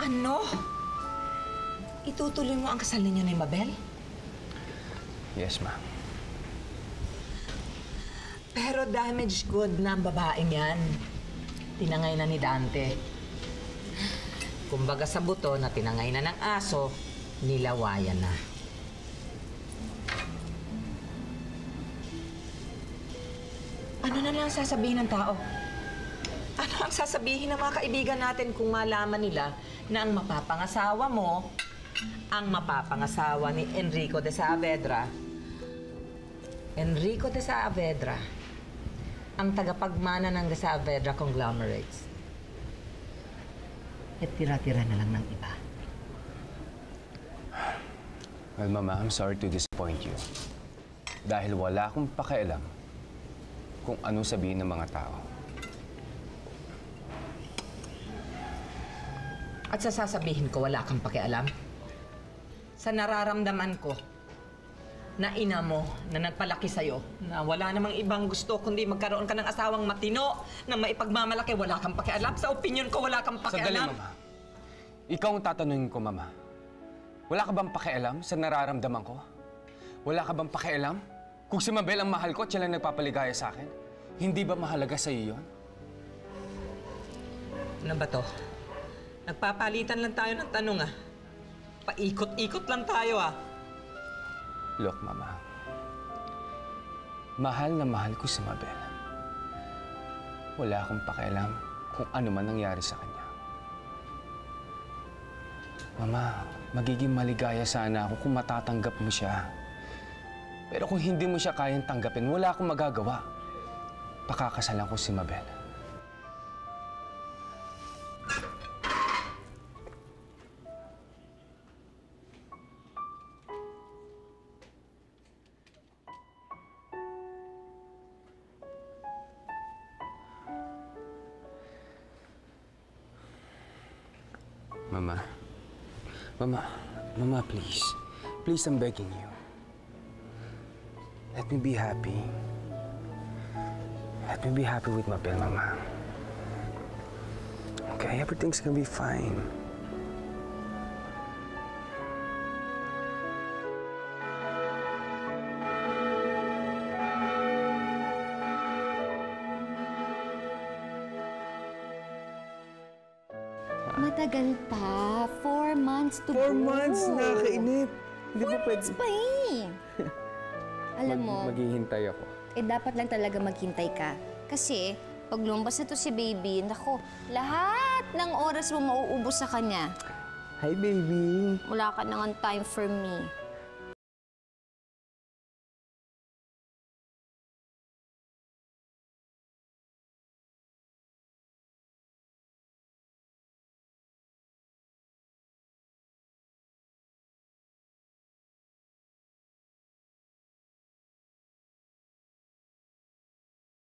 Ano? Itutuloy mo ang kasal ninyo ni Mabel? Yes, ma'am. Pero damaged good na ang babaeng yan. Tinangay na ni Dante. Kumbaga sa buto na tinangay na ng aso, nilawayan na. Ano na lang sasabihin ng tao? Ano ang sasabihin ng mga kaibigan natin kung malaman nila na ang mapapangasawa mo, ang mapapangasawa ni Enrico de Saavedra, ang tagapagmana ng de Saavedra conglomerates. At tira-tira na lang ng iba. Well, Mama, I'm sorry to disappoint you. Dahil wala akong pakialam kung ano sabihin ng mga tao. At sa sasabihin ko, wala kang pakialam? Sa nararamdaman ko, na ina mo, na nagpalaki sa'yo, na wala namang ibang gusto kundi magkaroon ka ng asawang matino na maipagmamalaki, wala kang pakialam? Sa opinion ko, wala kang pakialam? Sandali, Mama. Ikaw ang tatanungin ko, Mama. Wala ka bang pakialam sa nararamdaman ko? Wala ka bang pakialam kung si Mabel ang mahal ko at siya lang nagpapaligaya sa akin? Hindi ba mahalaga sa iyo yun? Ano ba to? Nagpapalitan lang tayo ng tanong, ah. Paikot-ikot lang tayo, ah. Look, Mama. Mahal na mahal ko si Mabel. Wala akong pakialam kung ano man nangyari sa kanya. Mama, magiging maligaya sana ako kung matatanggap mo siya. Pero kung hindi mo siya kayang tanggapin, wala akong magagawa. Pakakasalan ko si Mabel. Mama, please. Please, I'm begging you. Let me be happy. Let me be happy with Mabel, Mama. Okay, everything's gonna be fine. Matagal pa. 4 months to go. 4 months? Nakakainip. Hindi ba 4 months pa eh. Alam mo, maghihintay ako. dapat lang talaga maghintay ka. Kasi, pag lumabas na to si baby, nako, lahat ng oras mo mauubos sa kanya. Hi, baby. Wala ka nang time for me.